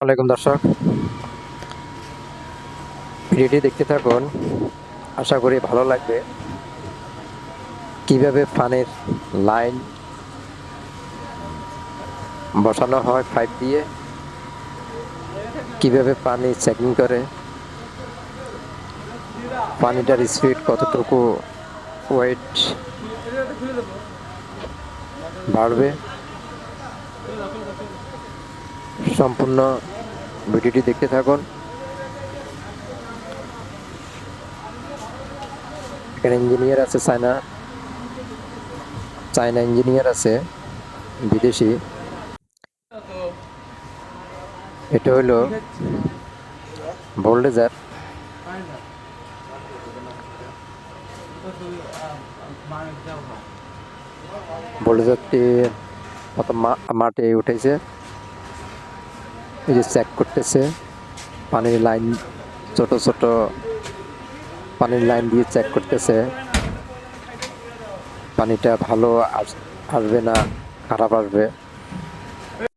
ওয়ালাইকুম দর্শক, ভিডিওটি দেখতে থাকুন। আশা করি ভালো লাগবে। কিভাবে পানির লাইন বসানো হয় পাইপ দিয়ে, কিভাবে পানি চেকিং করে, পানিটার স্পিড কতটুকু ওয়েট বাড়বে, সম্পূর্ণ ভিডিওটি দেখতে থাকুন। এখানে ইঞ্জিনিয়ার আছে, চায়না ইঞ্জিনিয়ার আছে, বিদেশি। এটা হলো ভোল্টেজার। ভোল্টেজারটি প্রথম মাঠে উঠেছে, এই যে চেক করতেছে পানির লাইন, ছোট ছোট পানির লাইন দিয়ে চেক করতেছে পানিটা ভালো আসবে না খারাপ আসবে।